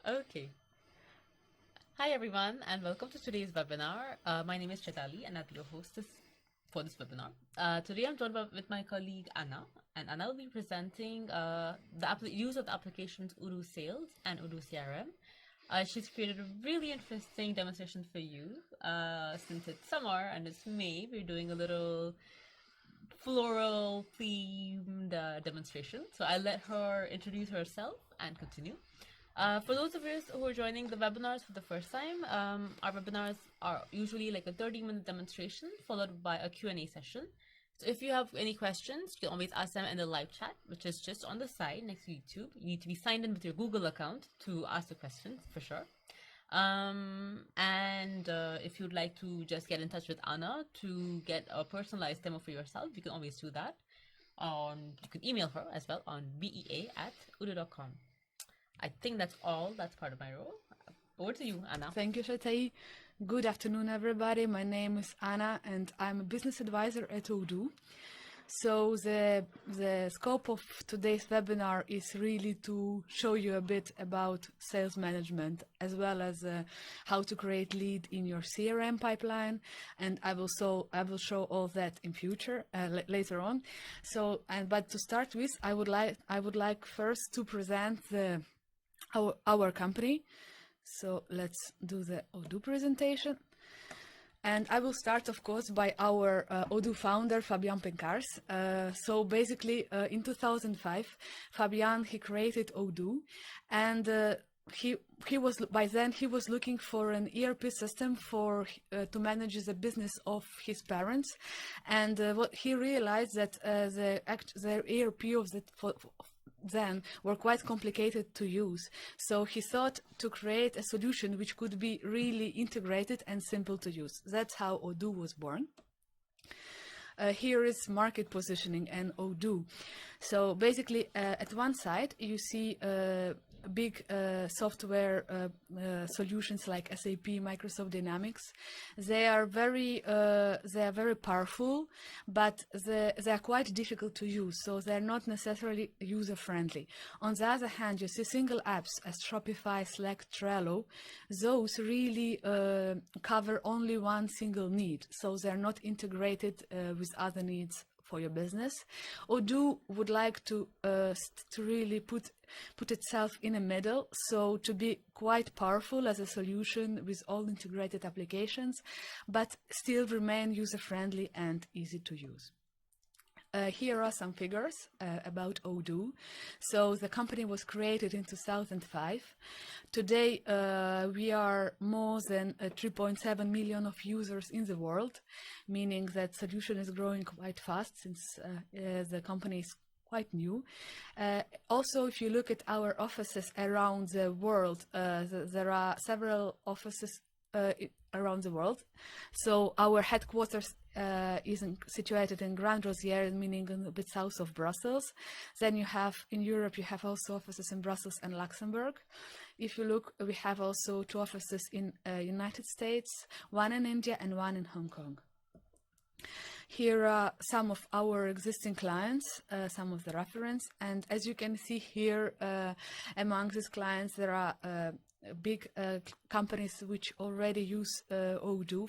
Okay. Hi, everyone, and welcome to today's webinar. My name is Chetali, and I'll be your hostess for this webinar. Today, I'm joined with my colleague Anna, and Anna will be presenting the use of the applications Odoo Sales and Odoo CRM. She's created a really interesting demonstration for you. Since it's summer and it's May, we're doing a little floral themed demonstration. So I'll let her introduce herself and continue. For those of us who are joining the webinars for the first time, our webinars are usually like a 30-minute demonstration followed by a Q&A session. So if you have any questions, you can always ask them in the live chat, which is just on the side next to YouTube. You need to be signed in with your Google account to ask the questions for sure. If you'd like to just get in touch with Anna to get a personalized demo for yourself, you can always do that. You can email her as well on bea@odoo.com. I think that's all. That's part of my role. Over to you, Anna. Thank you, Shatai. Good afternoon, everybody. My name is Anna, and I'm a business advisor at Odoo. So the scope of today's webinar is really to show you a bit about sales management, as well as how to create lead in your CRM pipeline. And I will show all that in future later on. So, but to start with, I would like first to present our company. So let's do the Odoo presentation. And I will start, of course, by our Odoo founder, Fabian Pencars. So basically, in 2005, Fabian, he created Odoo, and he was looking for an ERP system to manage the business of his parents, and what he realized that the ERP then were quite complicated to use. So he thought to create a solution which could be really integrated and simple to use. That's how Odoo was born. Here is market positioning and Odoo. So basically, at one side, you see big software solutions like SAP, Microsoft Dynamics. They are very powerful, but they are quite difficult to use, so they're not necessarily user friendly. On the other hand, you see single apps as Shopify, Slack, Trello. Those really cover only one single need, so they're not integrated with other needs for your business. Odoo would like to really put itself in the middle, so to be quite powerful as a solution with all integrated applications, but still remain user-friendly and easy to use. Here are some figures about Odoo. So the company was created in 2005. Today, we are more than 3.7 million of users in the world, meaning that solution is growing quite fast since the company is quite new. Also, if you look at our offices around the world, there are several offices around the world. So our headquarters is situated in Grand Rosière, meaning a bit south of Brussels. Then you have in Europe, you have also offices in Brussels and Luxembourg. If you look, we have also 2 offices in United States, 1 in India and 1 in Hong Kong. Here are some of our existing clients, some of the reference, and as you can see here, among these clients, there are big companies which already use Odoo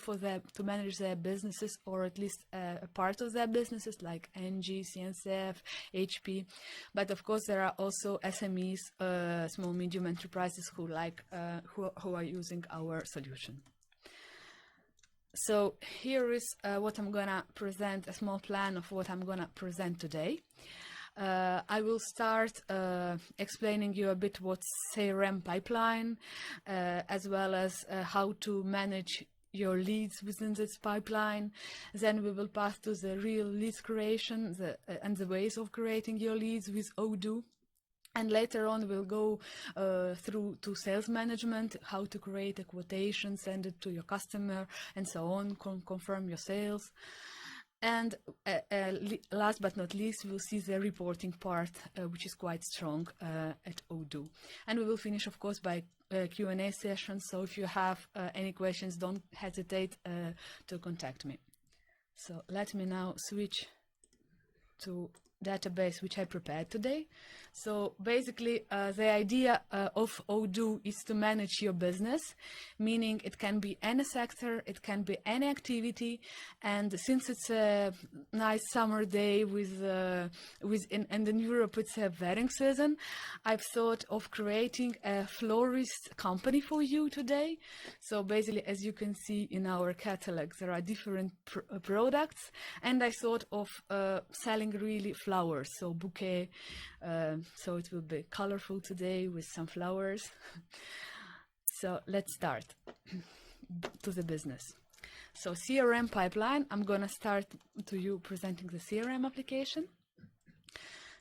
to manage their businesses, or at least a part of their businesses, like NG, CNCF, HP. But of course, there are also SMEs, small medium enterprises who are using our solution. So here is what I'm gonna present, a small plan of what I'm gonna present today. I will start explaining you a bit what's Crm Pipeline, as well as how to manage your leads within this pipeline. Then we will pass to the real leads creation and the ways of creating your leads with Odoo. And later on, we'll go through to sales management, how to create a quotation, send it to your customer, and so on, confirm your sales. And last but not least, we'll see the reporting part, which is quite strong at Odoo. And we will finish, of course, by Q&A session. So if you have any questions, don't hesitate to contact me. So let me now switch to database which I prepared today. So basically the idea of Odoo is to manage your business, meaning it can be any sector, it can be any activity, and since it's a nice summer day and in Europe it's a wedding season, I've thought of creating a florist company for you today. So basically, as you can see in our catalog, there are different products, and I thought of selling really flowers, so bouquet, so it will be colorful today with some flowers. So let's start to the business. So CRM Pipeline, I'm gonna start to you presenting the CRM application.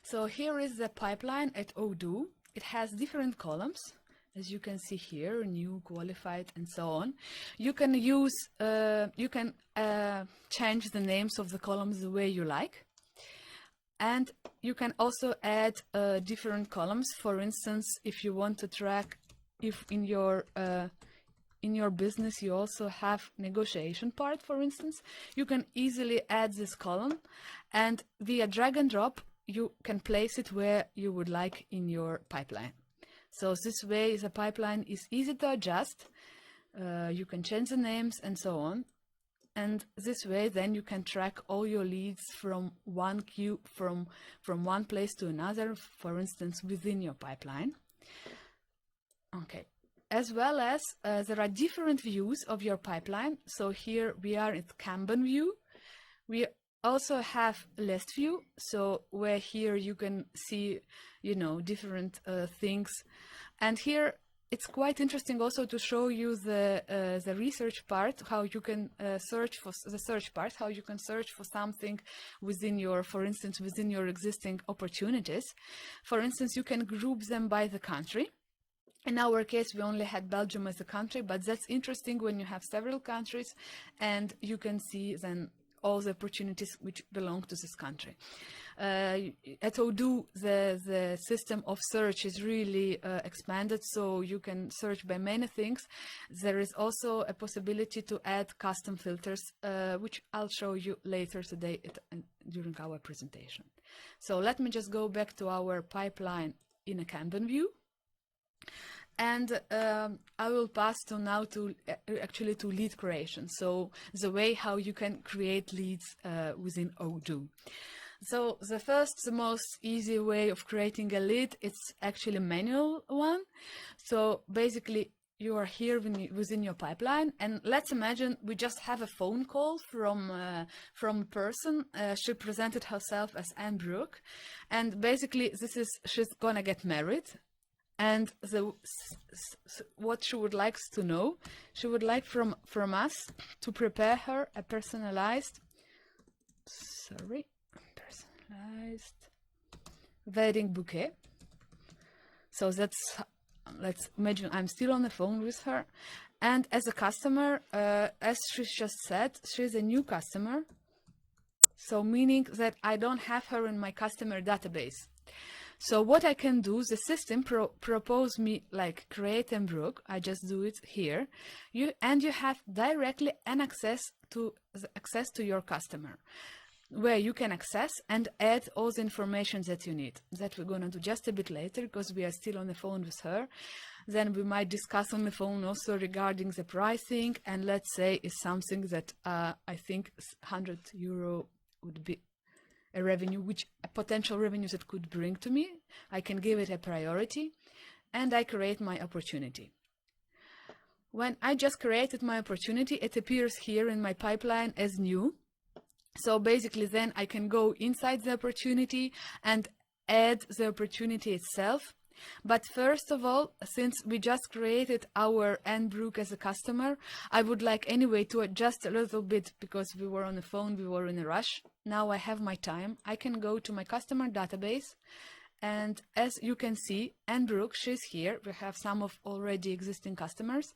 So here is the pipeline at Odoo. It has different columns, as you can see here, new, qualified, and so on. You can use, change the names of the columns the way you like. And you can also add different columns. For instance, if you want to track if in your business you also have negotiation part, for instance, you can easily add this column, and via drag and drop you can place it where you would like in your pipeline. So this way the pipeline is easy to adjust. You can change the names and so on. And this way then you can track all your leads from one queue, from one place to another, for instance, within your pipeline. Okay. As well as there are different views of your pipeline. So here we are at Kanban view. We also have list view, so where here you can see, different things. And here it's quite interesting also to show you the research part, how you can search for the search part, how you can search for something within your, for instance, within your existing opportunities. For instance, you can group them by the country. In our case, we only had Belgium as a country, but that's interesting when you have several countries and you can see then all the opportunities which belong to this country. At Odoo, the system of search is really expanded, so you can search by many things. There is also a possibility to add custom filters, which I'll show you later today during our presentation. So let me just go back to our pipeline in a Kanban view. And I will pass now to lead creation. So the way how you can create leads within Odoo. So the most easy way of creating a lead, it's actually a manual one. So basically you are here within your pipeline, and let's imagine we just have a phone call from a person. She presented herself as Anne Brooke, and basically she's gonna get married. And what she would like to know, she would like from us to prepare her a personalized wedding bouquet. So let's imagine I'm still on the phone with her. And as a customer, as she just said, she's a new customer. So meaning that I don't have her in my customer database. So what I can do, the system propose me like create Anne Brooke. I just do it here. You have directly an access to your customer, where you can access and add all the information that you need. That we're gonna do just a bit later because we are still on the phone with her. Then we might discuss on the phone also regarding the pricing, and let's say it's something that I think €100 would be a revenue, a potential revenue that could bring to me. I can give it a priority, and I create my opportunity. When I just created my opportunity, it appears here in my pipeline as new. So basically then I can go inside the opportunity and add the opportunity itself. But first of all, since we just created our Anne Brooke as a customer, I would like anyway to adjust a little bit because we were on the phone, we were in a rush. Now I have my time. I can go to my customer database, and as you can see, Anne Brooke, she's here. We have some of already existing customers.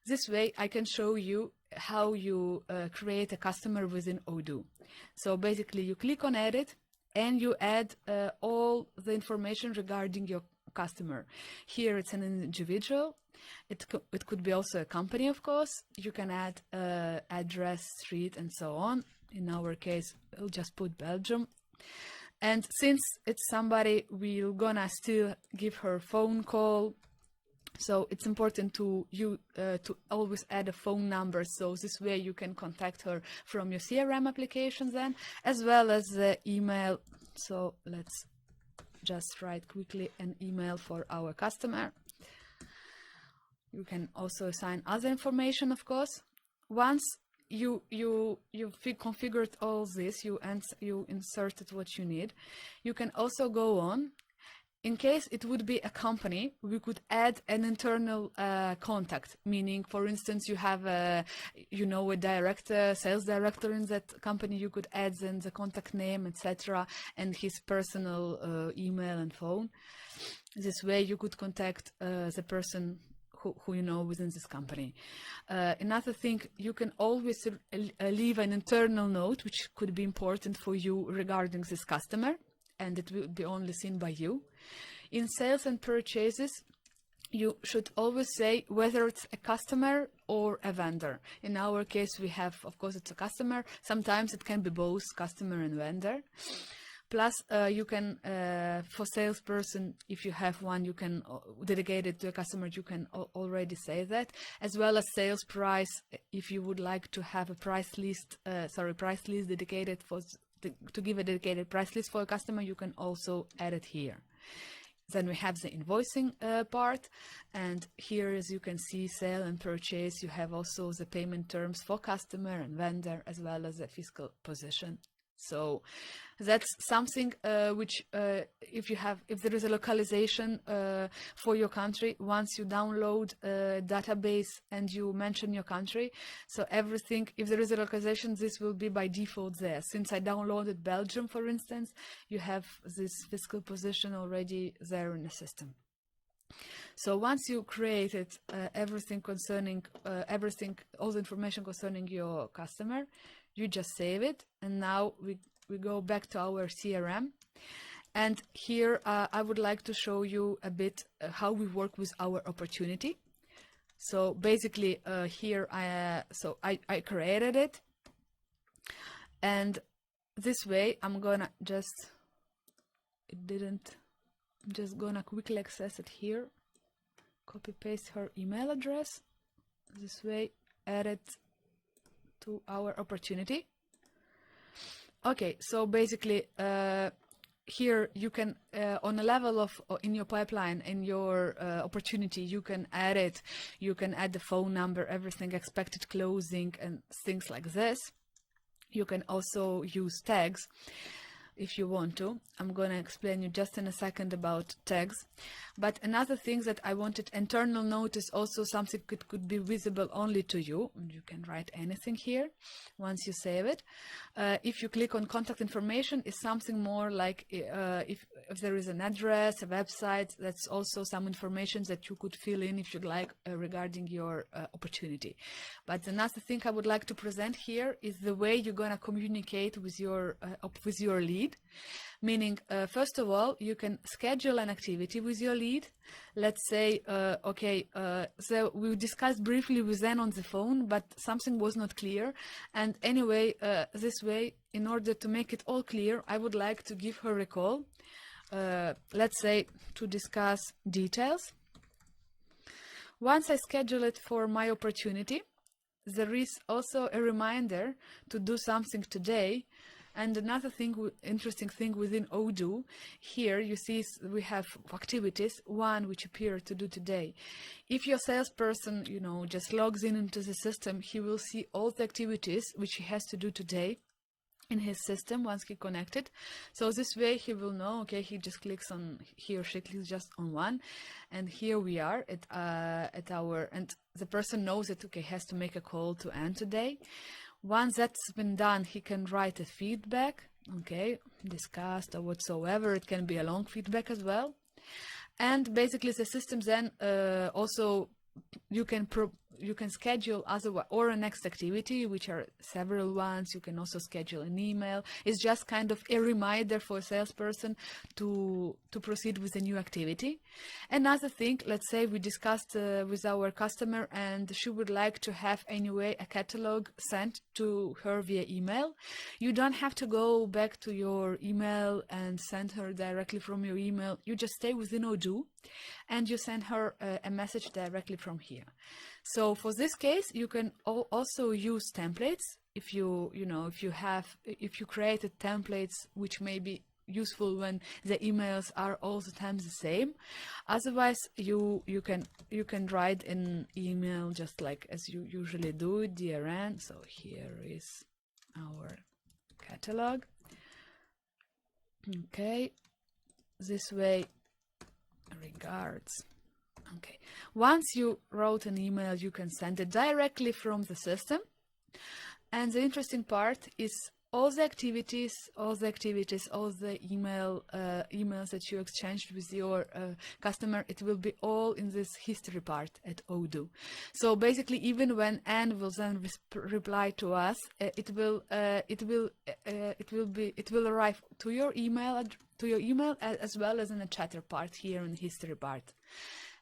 This way I can show you how you create a customer within Odoo. So basically you click on edit, and you add all the information regarding your customer. Here it's an individual. It could be also a company, of course. You can add address, street, and so on. In our case, we'll just put Belgium. And since it's somebody, we're gonna still give her phone call. So it's important to always add a phone number, so this way you can contact her from your CRM applications then, as well as the email. So let's just write quickly an email for our customer. You can also assign other information, of course. Once you configured all this, you inserted what you need, you can also go on. In case it would be a company, we could add an internal contact, meaning, for instance, you have a director, sales director in that company. You could add then the contact name, etc., and his personal email and phone. This way you could contact the person who you know within this company. Another thing, you can always leave an internal note, which could be important for you regarding this customer, and it will be only seen by you. In sales and purchases, you should always say whether it's a customer or a vendor. In our case, we have, of course, it's a customer. Sometimes it can be both customer and vendor. Plus, you can, for salesperson, if you have one, you can dedicate it to a customer. You can already say that, as well as sales price. If you would like to have a price list dedicated to give a dedicated price list for a customer, you can also add it here. Then we have the invoicing part, and here, as you can see, sale and purchase, you have also the payment terms for customer and vendor, as well as the fiscal position. So that's something which if there is a localization for your country, once you download a database and you mention your country, so everything, if there is a localization, this will be by default there. Since I downloaded Belgium, for instance, you have this fiscal position already there in the system. So once you created everything concerning all the information concerning your customer, you just save it, and now we go back to our CRM. And here I would like to show you a bit how we work with our opportunity. So basically here I created it, and this way I'm just gonna quickly access it here, copy paste her email address, this way add it to our opportunity. Okay, so basically here you can on a level of in your pipeline, in your opportunity, you can add it, you can add the phone number, everything, expected closing and things like this. You can also use tags if you want to. I'm going to explain you just in a second about tags. But another thing that I wanted, internal note is also something that could be visible only to you. You can write anything here once you save it. If you click on contact information, it's something more like if there is an address, a website, that's also some information that you could fill in if you'd like regarding your opportunity. But another thing I would like to present here is the way you're going to communicate with your lead. Meaning, first of all, you can schedule an activity with your lead. Let's say, so we discussed briefly with them on the phone, but something was not clear. And anyway, this way, in order to make it all clear, I would like to give her a call, let's say, to discuss details. Once I schedule it for my opportunity, there is also a reminder to do something today. And another thing, interesting thing within Odoo, here you see we have activities, one which appear to do today. If your salesperson, just logs into the system, he will see all the activities which he has to do today in his system once he connected. So this way he will know, okay, he just clicks on, he or she clicks just on one, and here we are at our, and the person knows that, okay, has to make a call to end today. Once that's been done, he can write a feedback, okay, discussed or whatsoever. It can be a long feedback as well. And basically the system then also, you can schedule otherwise or a next activity, which are several ones. You can also schedule an email. It's just kind of a reminder for a salesperson to proceed with a new activity. Another thing, let's say we discussed with our customer and she would like to have anyway a catalog sent to her via email. You don't have to go back to your email and send her directly from your email. You just stay within Odoo and you send her a message directly from here. So for this case, you can also use templates. If you created templates which may be useful when the emails are all the time the same. Otherwise, you can write an email just like as you usually do, dear Anne. So here is our catalog. Okay, this way, regards. Okay, once you wrote an email, you can send it directly from the system. And the interesting part is all the activities, all the emails that you exchanged with your customer, it will be all in this history part at Odoo. So basically, even when Anne will then reply to us, it will arrive to your email as well as in the chatter part here in the history part.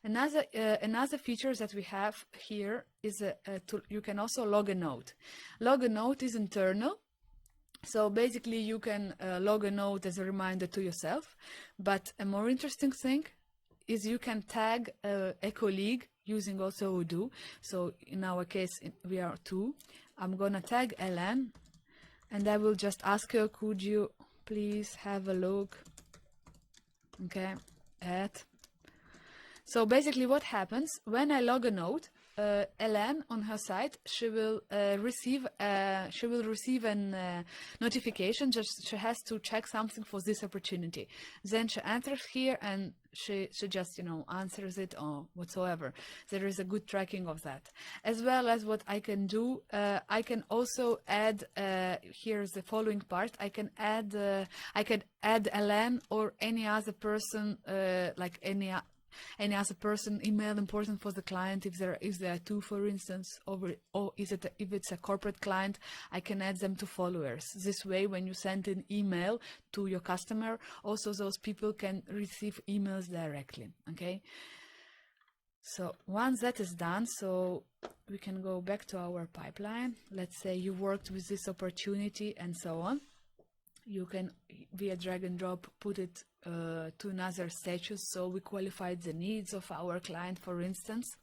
Another feature that we have here is you can also log a note. Log a note is internal. So basically you can log a note as a reminder to yourself, but a more interesting thing is you can tag a colleague using also Odoo. So in our case, we are two. I'm gonna tag Ellen and I will just ask her, could you please have a look, okay, at. So basically what happens when I log a note, Ellen on her side, she will receive a notification. Just she has to check something for this opportunity. Then she enters here and she just answers it or whatsoever. There is a good tracking of that. As well as what I can do, I can also add. Here's the following part. I can add Ellen or any other person, like any other person email important for the client. If there are two, for instance, or if it's a corporate client, I can add them to followers. This way, when you send an email to your customer, also those people can receive emails directly. Okay. So once that is done, so we can go back to our pipeline. Let's say you worked with this opportunity and so on. You can, via drag and drop, put it to another status. So we qualified the needs of our client, for instance.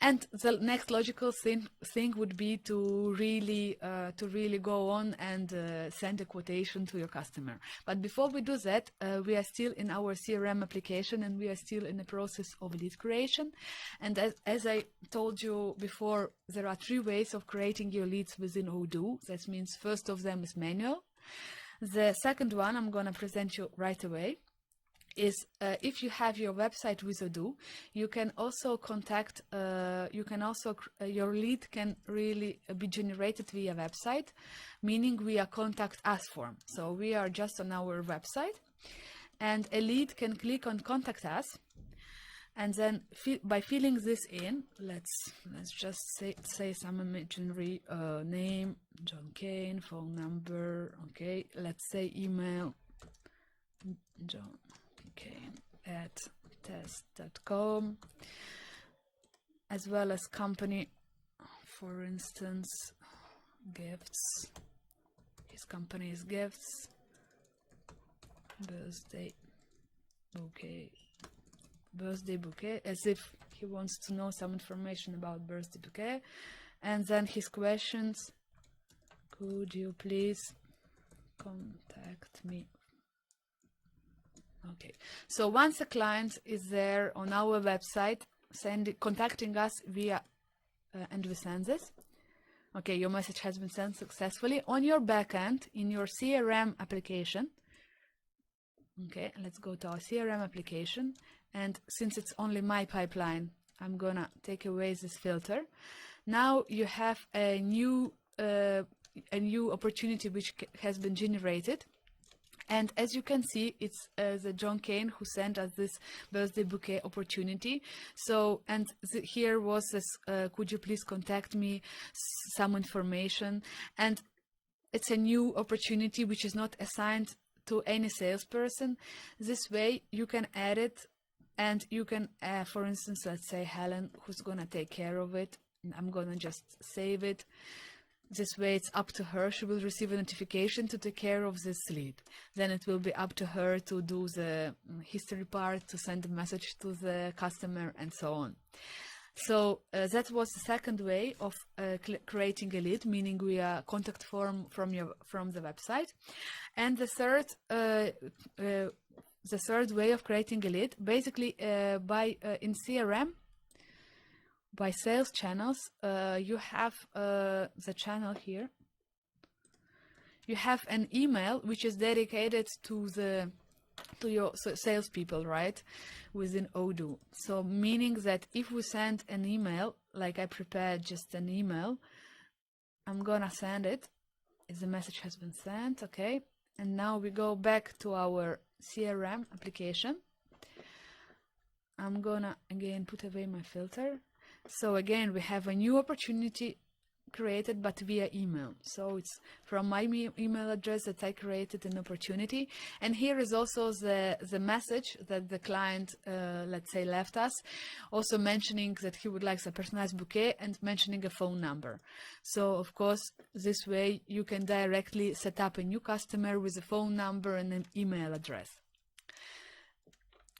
And the next logical thing would be to really go on and send a quotation to your customer. But before we do that, we are still in our CRM application and we are still in the process of lead creation. And as I told you before, there are 3 ways of creating your leads within Odoo. That means first of them is manual. The second one I'm going to present you right away is if you have your website with Odoo, you can also contact, your lead can really be generated via website, meaning via contact us form. So we are just on our website and a lead can click on contact us. And then by filling this in, let's just say some imaginary name, John Kane, phone number, okay, let's say email, John Kane @test.com, as well as company, for instance, gifts, his company is gifts, birthday bouquet, as if he wants to know some information about birthday bouquet. And then his questions: could you please contact me? Okay, so once a client is there on our website contacting us via and we send this, okay, your message has been sent successfully on your backend in your CRM application. Okay, let's go to our CRM application. And since it's only my pipeline, I'm gonna take away this filter. Now you have a new opportunity which has been generated. And as you can see, it's the John Kane who sent us this birthday bouquet opportunity. So, and here was this, could you please contact me, some information. And it's a new opportunity which is not assigned to any salesperson. This way you can add it, and you can, for instance, let's say Helen, who's gonna take care of it. I'm gonna just save it. This way it's up to her. She will receive a notification to take care of this lead. Then it will be up to her to do the history part, to send a message to the customer, and so on. So that was the second way of creating a lead, meaning we are contact form from the website. And the third way of creating a lead, basically in CRM, by sales channels, you have the channel here. You have an email which is dedicated to your salespeople, right, within Odoo. So meaning that if we send an email, like I prepared just an email, I'm gonna send it. The message has been sent, okay. And now we go back to our CRM application. I'm gonna again put away my filter. So again, we have a new opportunity created, but via email. So it's from my email address that I created an opportunity. And here is also the message that the client, let's say, left us, also mentioning that he would like a personalized bouquet and mentioning a phone number. So of course, this way you can directly set up a new customer with a phone number and an email address.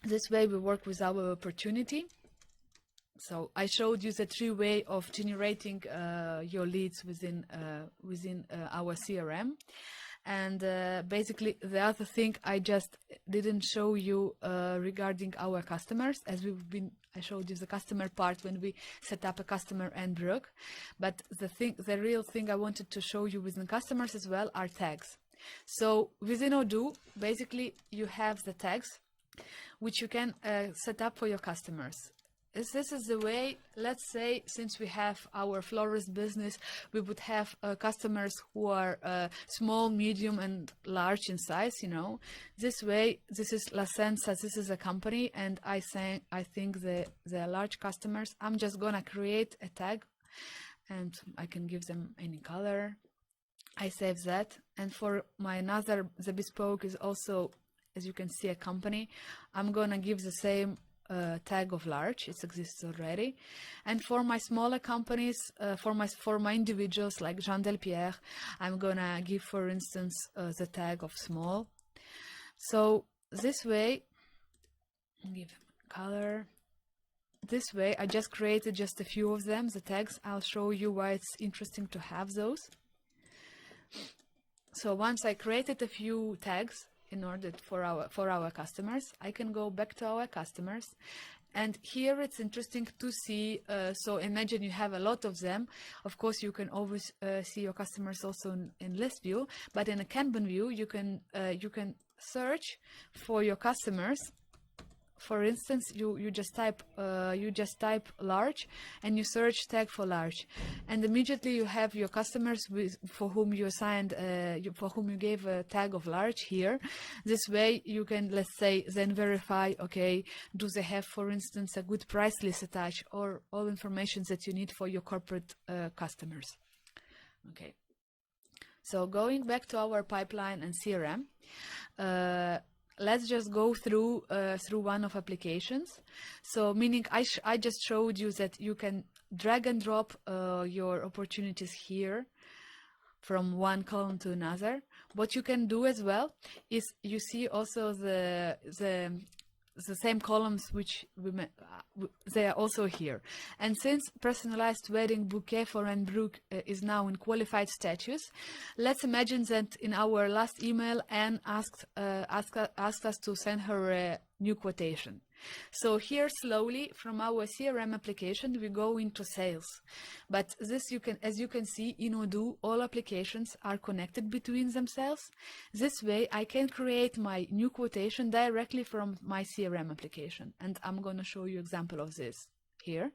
This way we work with our opportunity. So I showed you the three way of generating your leads within our CRM. And basically the other thing I just didn't show you regarding our customers, as I showed you the customer part when we set up a customer and Brooke. But the real thing I wanted to show you within customers as well are tags. So within Odoo, basically you have the tags which you can set up for your customers. This is the way, let's say, since we have our florist business, we would have customers who are small, medium, and large in size, you know. This way, this is La Senza, this is a company, and I think the large customers, I'm just gonna create a tag, and I can give them any color. I save that, and for my the bespoke is also, as you can see, a company. I'm gonna give the same tag of large. It exists already. And for my smaller companies, for my individuals like Jean Delpierre, I'm gonna give, for instance, the tag of small. So this way, give color. This way, I just created just a few of them, the tags. I'll show you why it's interesting to have those. So once I created a few tags, in order for our customers, I can go back to our customers, and here it's interesting to see. So imagine you have a lot of them. Of course, you can always see your customers also in list view, but in a Kanban view, you can search for your customers. For instance, you just type large, and you search tag for large, and immediately you have your customers for whom you assigned, for whom you gave a tag of large here. This way you can, let's say, then verify, okay, do they have, for instance, a good price list attached, or all information that you need for your corporate customers. Okay. So going back to our pipeline and CRM, let's just go through one of applications. So meaning I just showed you that you can drag and drop your opportunities here from one column to another. What you can do as well is you see also the same columns which they are also here. And since personalized wedding bouquet for Anne Brooke is now in qualified status, let's imagine that in our last email Anne asked us to send her a new quotation. So here slowly from our CRM application we go into sales. But this as you can see in Odoo, all applications are connected between themselves. This way I can create my new quotation directly from my CRM application, and I'm going to show you example of this here.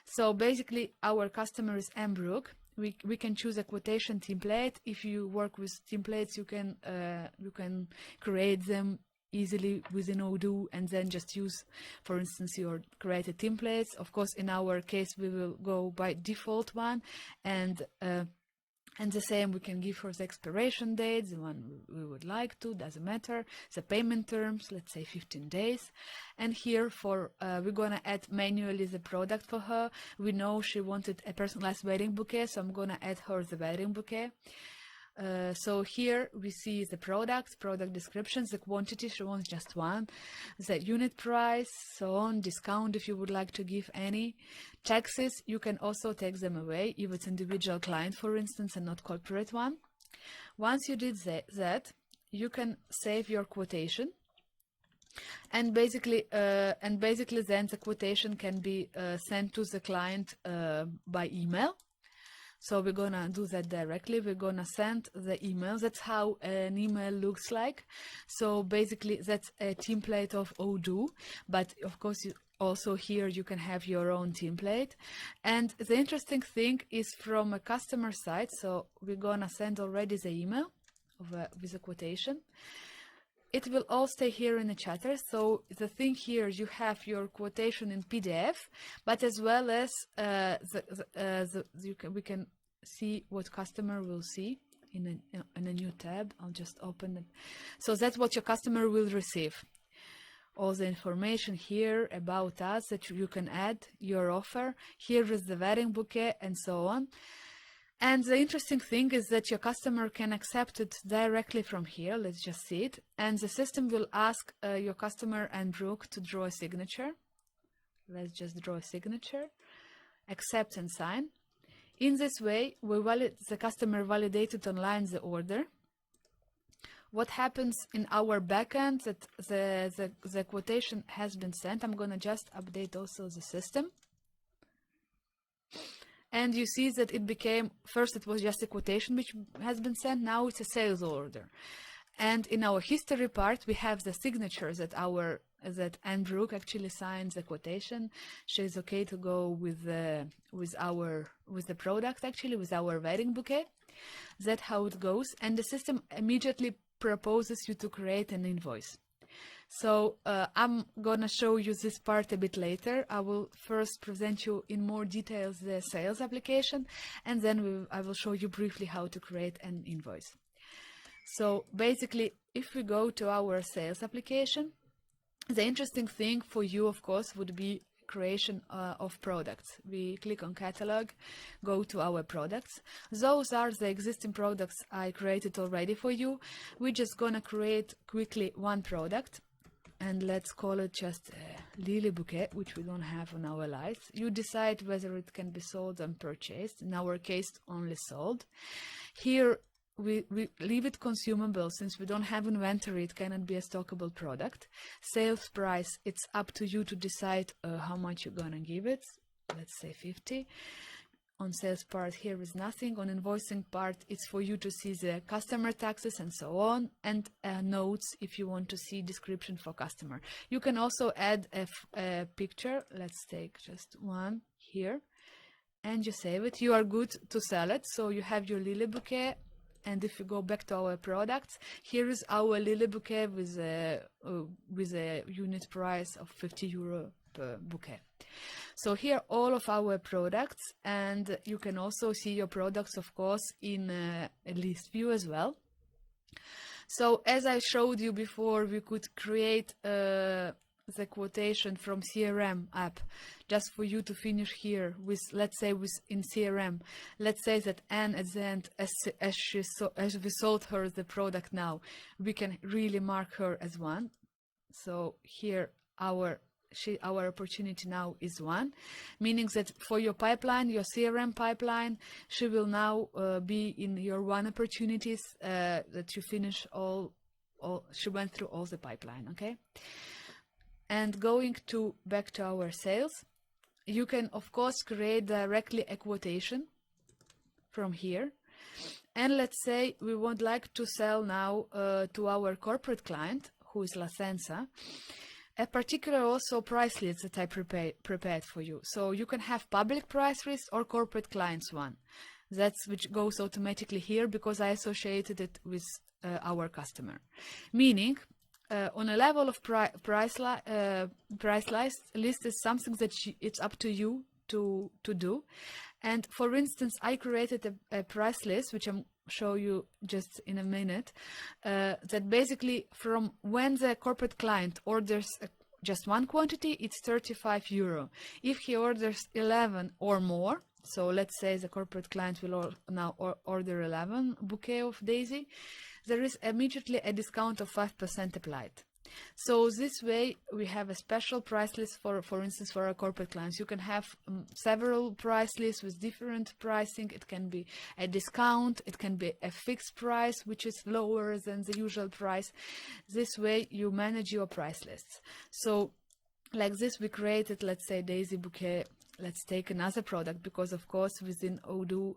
So basically our customer is Brooke. we can choose a quotation template. If you work with templates, you can create them easily within Odoo and then just use, for instance, your created templates. Of course, in our case, we will go by default one, and the same we can give for the expiration date, the one we would like to, doesn't matter. The payment terms, let's say 15 days. And here for, we're gonna add manually the product for her. We know she wanted a personalized wedding bouquet, so I'm gonna add her the wedding bouquet. So here we see the product descriptions, the quantity, she wants just one, the unit price, so on, discount if you would like to give any. Taxes, you can also take them away if it's individual client, for instance, and not corporate one. Once you did that, you can save your quotation. And basically then the quotation can be sent to the client by email. So we're gonna do that directly. We're gonna send the email. That's how an email looks like. So basically that's a template of Odoo, but of course also here you can have your own template. And the interesting thing is from a customer side. So we're gonna send already the email with a quotation. It will all stay here in the chatter. So the thing here, you have your quotation in PDF, but as well as we can see what customer will see in a new tab. I'll just open it. So that's what your customer will receive. All the information here about us that you can add, your offer. Here is the wedding bouquet and so on. And the interesting thing is that your customer can accept it directly from here. Let's just see it. And the system will ask your customer and Brooke to draw a signature. Let's just draw a signature, accept and sign. In this way, the customer validated online the order. What happens in our backend that the quotation has been sent. I'm gonna just update also the system. And you see that it became, first it was just a quotation which has been sent, now it's a sales order. And in our history part, we have the signatures that Anne Brooke actually signs the quotation. She's okay to go with the product, actually, with our wedding bouquet. That's how it goes. And the system immediately proposes you to create an invoice. So I'm gonna show you this part a bit later. I will first present you in more details the sales application, and then I will show you briefly how to create an invoice. So basically, if we go to our sales application, the interesting thing for you, of course, would be creation of products. We click on catalog, go to our products. Those are the existing products I created already for you. We're just gonna create quickly one product. And let's call it just a lily bouquet, which we don't have on our lights. You decide whether it can be sold and purchased. In our case, only sold. Here, we leave it consumable. Since we don't have inventory, it cannot be a stockable product. Sales price, it's up to you to decide how much you're gonna give it. Let's say 50. On sales part, here is nothing. On invoicing part, it's for you to see the customer taxes and so on, and notes if you want to see description for customer. You can also add a picture. Let's take just one here, and you save it. You are good to sell it. So you have your lily bouquet, and if you go back to our products, here is our lily bouquet with a unit price of €50 per bouquet. So here all of our products, and you can also see your products, of course, in a list view as well. So as I showed you before, we could create the quotation from CRM app just for you to finish here with, let's say, in CRM. Let's say that Anne at the end, as we sold her the product now, we can really mark her as one. So here our opportunity now is one, meaning that for your pipeline, your CRM pipeline, she will now be in your one opportunities that you finish all. She went through all the pipeline, okay? And going back to our sales, you can of course create directly a quotation from here. And let's say we would like to sell now to our corporate client, who is La Senza, a particular also price list that I prepared for you. So you can have public price list or corporate clients one. That's which goes automatically here because I associated it with our customer. Meaning, on a level of price list is something that it's up to you to do. And for instance, I created a price list, which I'm show you just in a minute, that basically from when the corporate client orders just one quantity, it's 35 euro. If he orders 11 or more, so let's say the corporate client will now order 11 bouquet of daisy, there is immediately a discount of 5% applied. So this way we have a special price list for instance, for our corporate clients. You can have several price lists with different pricing. It can be a discount, it can be a fixed price, which is lower than the usual price. This way you manage your price lists. So like this, we created, let's say, daisy bouquet. Let's take another product, because of course within Odoo,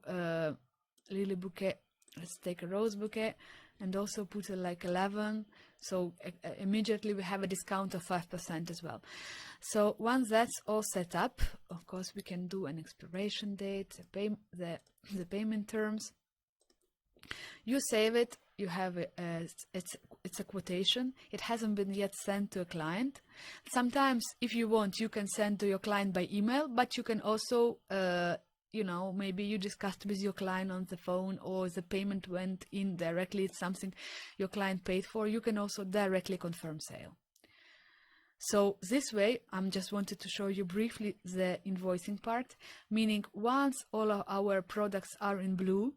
lily bouquet, let's take a rose bouquet and also put it like 11. So immediately we have a discount of 5% as well. So once that's all set up, of course we can do an expiration date, the payment terms. You save it, you have it's a quotation. It hasn't been yet sent to a client. Sometimes if you want, you can send to your client by email, but you can also you know, maybe you discussed with your client on the phone, or the payment went in directly, it's something your client paid for, you can also directly confirm sale. So this way, I'm just wanted to show you briefly the invoicing part, meaning once all of our products are in blue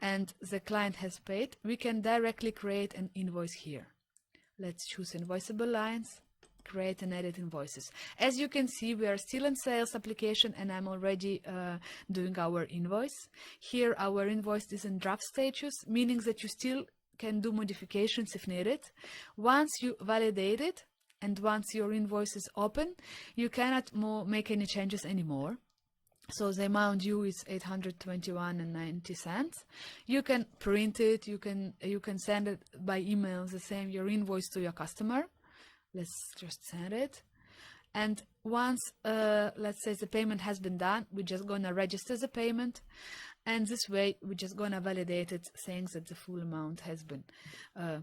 and the client has paid, we can directly create an invoice here. Let's choose invoiceable lines, create and edit invoices. As you can see, we are still in sales application and I'm already doing our invoice. Here our invoice is in draft status, meaning that you still can do modifications if needed. Once you validate it and once your invoice is open, you cannot make any changes anymore. So the amount due is 821.90. You can print it, you can send it by email, the same, your invoice to your customer. Let's just send it. And once, let's say the payment has been done, we're just gonna register the payment. And this way, we're just gonna validate it, saying that the full amount has been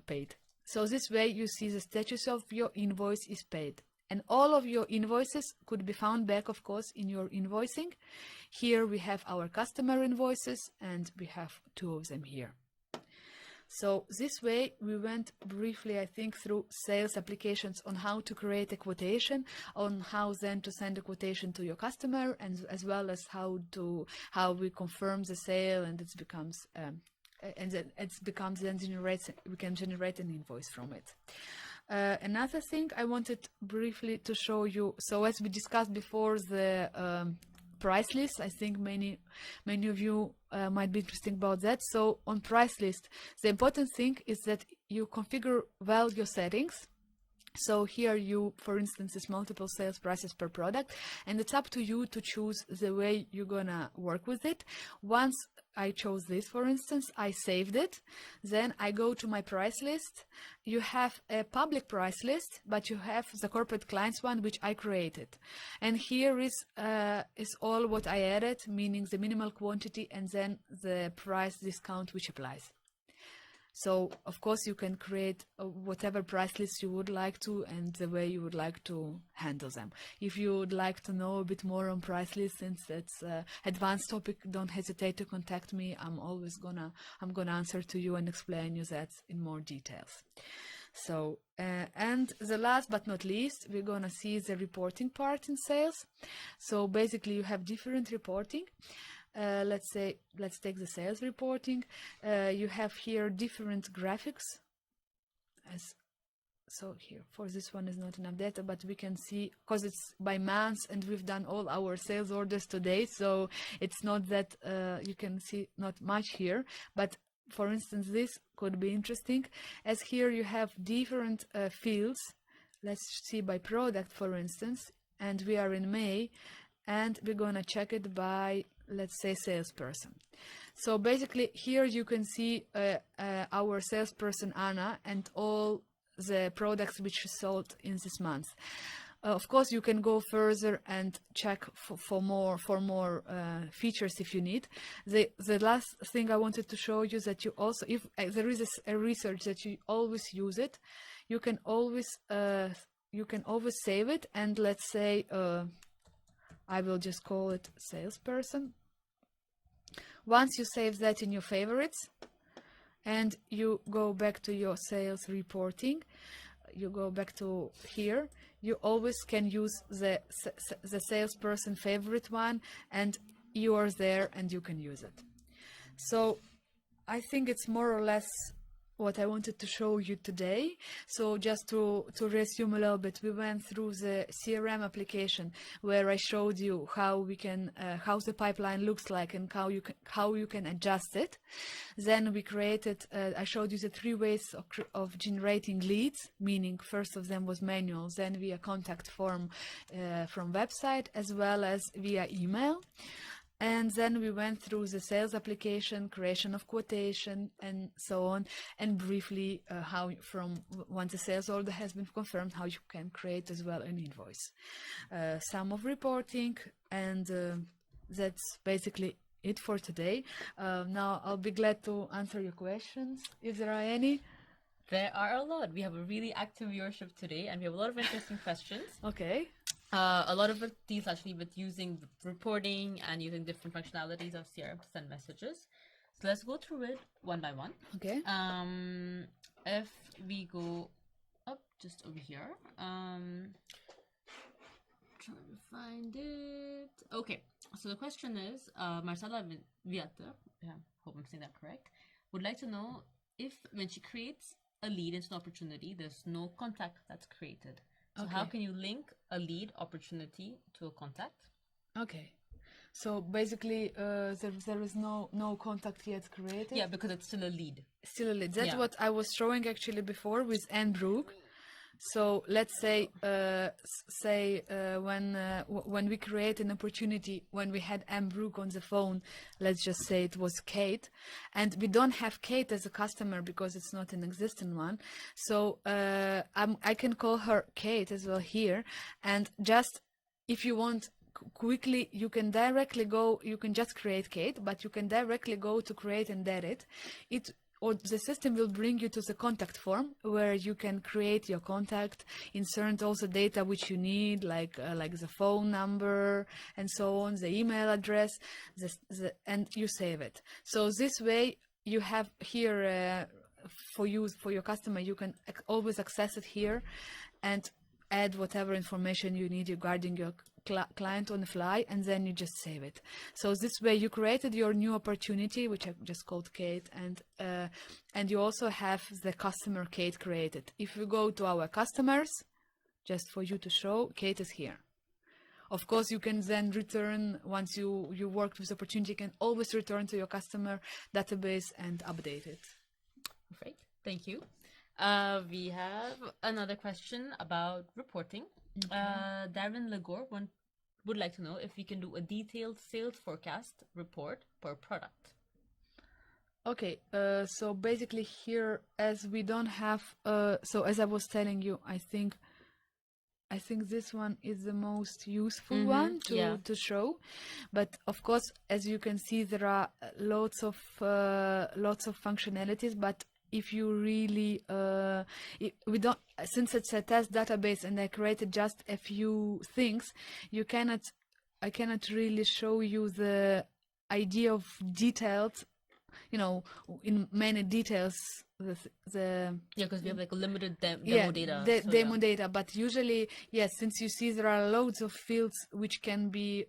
paid. So this way, you see the status of your invoice is paid. And all of your invoices could be found back, of course, in your invoicing. Here we have our customer invoices, and we have 2 of them here. So this way we went briefly, I think, through sales applications on how to create a quotation, on how then to send a quotation to your customer, and as well as how we confirm the sale, and it becomes then we can generate an invoice from it. Another thing I wanted briefly to show you, so as we discussed before, the price list, I think many of you might be interested about that. So on price list, the important thing is that you configure well your settings. So here you, for instance, is multiple sales prices per product, and it's up to you to choose the way you're gonna work with it. Once I chose this, for instance, I saved it. Then I go to my price list. You have a public price list, but you have the corporate clients one, which I created. And here is all what I added, meaning the minimal quantity and then the price discount which applies. So, of course, you can create whatever price list you would like to and the way you would like to handle them. If you would like to know a bit more on price lists, since that's an advanced topic, don't hesitate to contact me. I'm gonna answer to you and explain you that in more details. So, and the last but not least, we're gonna see the reporting part in sales. So basically you have different reporting. Let's take the sales reporting. You have here different graphics. So here, for this one is not enough data, but we can see, because it's by months and we've done all our sales orders today, so it's not that you can see not much here, but for instance, this could be interesting, as here you have different fields. Let's see by product, for instance, and we are in May, and we're gonna check it by, let's say, salesperson. So basically here you can see our salesperson Anna and all the products which she sold in this month. Of course, you can go further and check for more features if you need. The last thing I wanted to show you is that you also, if there is a research that you always use it, you can always save it. And let's say I will just call it salesperson. Once you save that in your favorites, and you go back to your sales reporting, you go back to here, you always can use the salesperson favorite one, and yours there, and you can use it. So I think it's more or less what I wanted to show you today. So just to resume a little bit, we went through the CRM application where I showed you how we can how the pipeline looks like and how you can adjust it. Then we created I showed you the 3 ways of generating leads, meaning first of them was manual, then via contact form from website, as well as via email. And then we went through the sales application, creation of quotation, and so on, and briefly how from once the sales order has been confirmed, how you can create as well an invoice. Some of reporting, and that's basically it for today. Now I'll be glad to answer your questions if there are any. There are a lot. We have a really active viewership today, and we have a lot of interesting questions. Okay. A lot of it deals actually with using reporting and using different functionalities of CRM to send messages. So let's go through it one by one. Okay. If we go up just over here, trying to find it. Okay, so the question is, Marcela Viata, I hope I'm saying that correct, would like to know if when she creates a lead into an opportunity, there's no contact that's created. So how can you link a lead opportunity to a contact? Okay. So basically, there is no contact yet created. Yeah, because it's still a lead. Still a lead. That's what I was showing actually before with Anne Brooke. So let's say when we create an opportunity, when we had Anne Brooke on the phone, let's just say it was Kate, and we don't have Kate as a customer because it's not an existing one. So I can call her Kate as well here, and just if you want quickly, you can directly go. You can just create Kate, but you can directly go to create and edit it. Or the system will bring you to the contact form where you can create your contact, insert also data which you need, like the phone number and so on, the email address, and you save it. So this way you have here for your customer, you can always access it here and add whatever information you need regarding your client on the fly, and then you just save it. So this way you created your new opportunity, which I just called Kate, and you also have the customer Kate created. If we go to our customers, just for you to show, Kate is here. Of course, you can then return, once you worked with the opportunity, you can always return to your customer database and update it. Perfect. Thank you. We have another question about reporting. Darren Legore would like to know if we can do a detailed sales forecast report per product. Okay, so basically here, as we don't have, so as I was telling you, I think this one is the most useful one to show. But of course, as you can see, there are lots of functionalities, but if you really we don't, since it's a test database and I created just a few things, I cannot really show you the idea of detailed, in many details, because we have like a limited demo data. Demo data, but usually, yes, since you see there are loads of fields which can be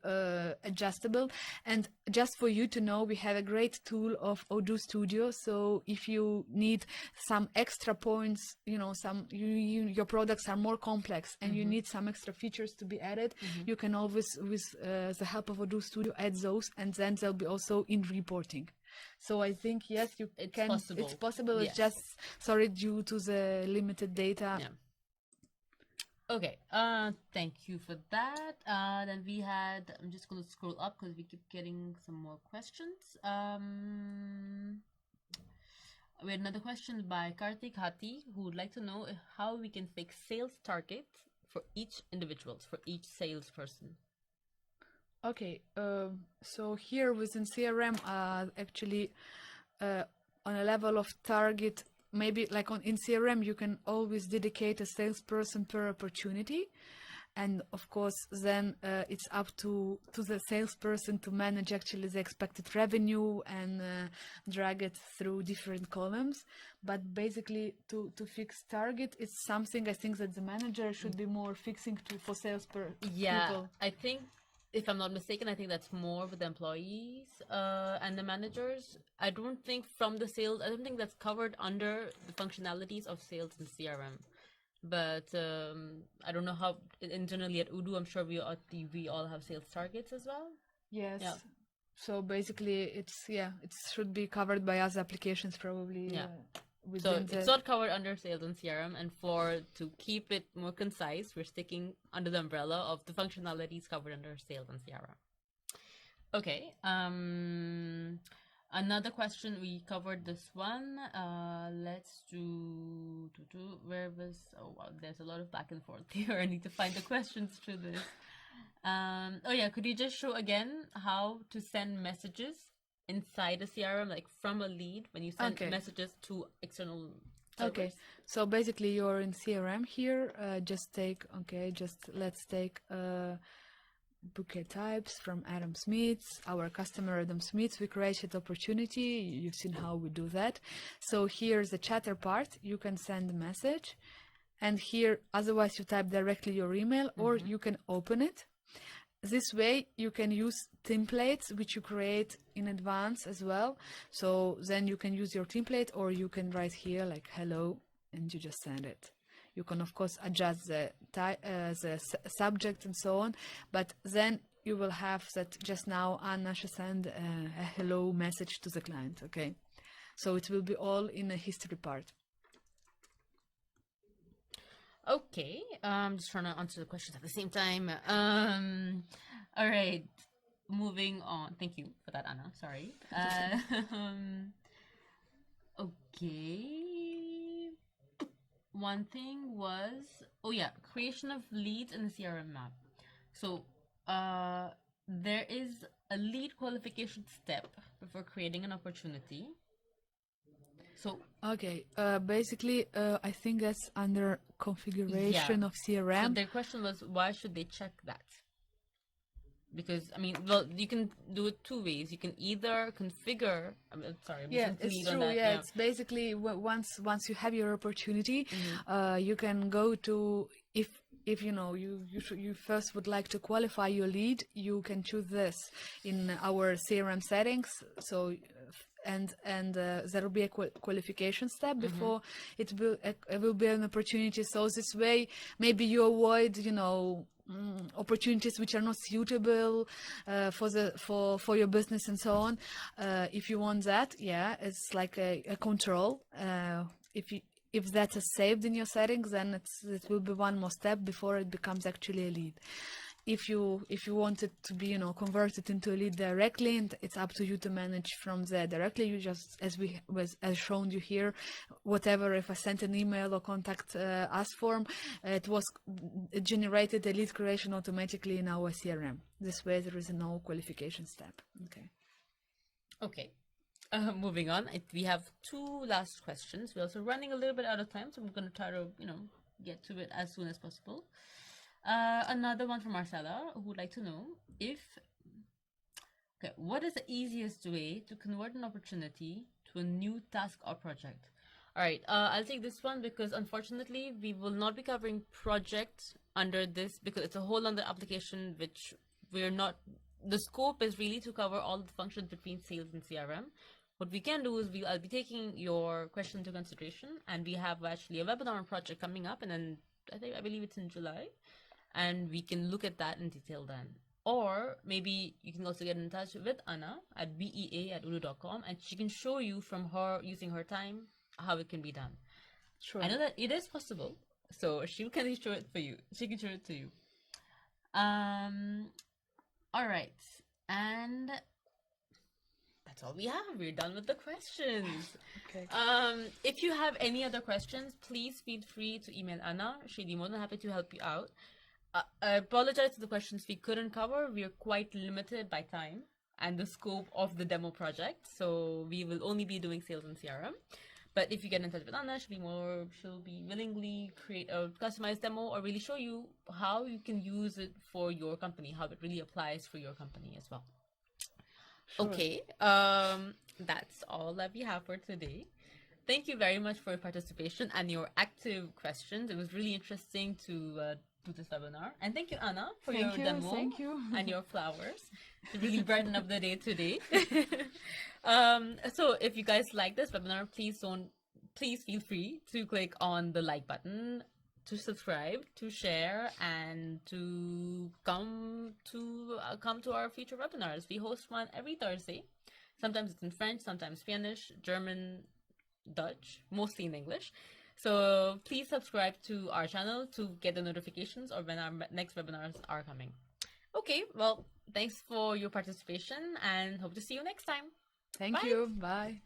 adjustable. And just for you to know, we have a great tool of Odoo Studio. So if you need some extra points, your products are more complex and you need some extra features to be added, you can always, with the help of Odoo Studio, add those, and then they'll be also in reporting. So I think, yes, it's possible. It's possible. Yes. It's just, sorry, due to the limited data. Yeah. Okay. Thank you for that. Then we had, I'm just going to scroll up because we keep getting some more questions. We had another question by Karthik Hati, who would like to know how we can fix sales targets for each individual, for each salesperson? Okay, so here within CRM, actually, on a level of target, maybe like in CRM, you can always dedicate a salesperson per opportunity. And of course, then it's up to the salesperson to manage actually the expected revenue and drag it through different columns. But basically, to fix target, it's something I think that the manager should be more fixing to for people. I think, if I'm not mistaken, I think that's more with the employees and the managers. I don't think I don't think that's covered under the functionalities of sales and CRM. But I don't know how internally at Odoo, I'm sure we all have sales targets as well. Yes. Yeah. So basically, it should be covered by other applications probably. Yeah. So Within it's not covered under sales and CRM, and to keep it more concise, we're sticking under the umbrella of the functionalities covered under sales and CRM. Okay. Another question, we covered this one. Let's do where was, oh wow, there's a lot of back and forth here. I need to find the questions to this. Oh yeah, could you just show again how to send messages inside a CRM, like from a lead when you send messages to external servers? Okay, so basically you're in CRM here. Let's take bouquet types from Adam Smith, our customer Adam Smith. We created opportunity. You've seen how we do that. So here's the chatter part. You can send a message, and here otherwise you type directly your email, or you can open it. This way you can use templates which you create in advance as well. So then you can use your template, or you can write here like hello and you just send it. You can of course adjust the subject and so on, but then you will have that just now Anna should send a hello message to the client. Okay, so it will be all in a history part. Okay, I'm just trying to answer the questions at the same time. All right, moving on. Thank you for that, Anna. Sorry. Okay. One thing was, creation of leads in the CRM map. So, there is a lead qualification step before creating an opportunity. So okay, basically, I think that's under configuration of CRM. So their question was, why should they check that? Because you can do it two ways. You can either configure. It's true. It's basically once you have your opportunity, you can go to if you first would like to qualify your lead, you can choose this in our CRM settings. So and there will be a qualification step before it will be an opportunity. So this way, maybe you avoid opportunities which are not suitable for your business and so on. If you want that, it's like a control. If that is saved in your settings, then it will be one more step before it becomes actually a lead. If you want it to be converted into a lead directly, and it's up to you to manage from there directly. You just as shown you here, whatever, if I sent an email or contact us form, it generated a lead creation automatically in our CRM. This way there is no qualification step. Okay. Moving on, we have two last questions. We're also running a little bit out of time, so I'm going to try to get to it as soon as possible. Another one from Marcella, who would like to know what is the easiest way to convert an opportunity to a new task or project? All right, I'll take this one because unfortunately we will not be covering projects under this because it's a whole other application which we're not. The scope is really to cover all the functions between sales and CRM. What we can do is I'll be taking your question into consideration, and we have actually a webinar project coming up, and then I believe it's in July. And we can look at that in detail then. Or maybe you can also get in touch with Anna at bea@odoo.com, and she can show you from her using her time how it can be done. Sure. I know that it is possible, so she can show it for you. She can show it to you. All right, and that's all we have. We're done with the questions. Okay. If you have any other questions, please feel free to email Anna. She'd be more than happy to help you out. I apologize for the questions we couldn't cover. We're quite limited by time and the scope of the demo project, so we will only be doing sales and CRM. But if you get in touch with Anna, she'll be willingly create a customized demo or really show you how you can use it for your company, how it really applies for your company as well. Sure. Okay, that's all that we have for today. Thank you very much for your participation and your active questions. It was really interesting to do this webinar. And thank you, Anna, for your demo Thank you. and your flowers to really brighten up the day today. So if you guys like this webinar, please feel free to click on the like button, to subscribe, to share, and to come to our future webinars. We host one every Thursday. Sometimes it's in French, sometimes Spanish, German, Dutch, mostly in English. So please subscribe to our channel to get the notifications or when our next webinars are coming. Okay, well, thanks for your participation and hope to see you next time. Thank Bye. you. Bye.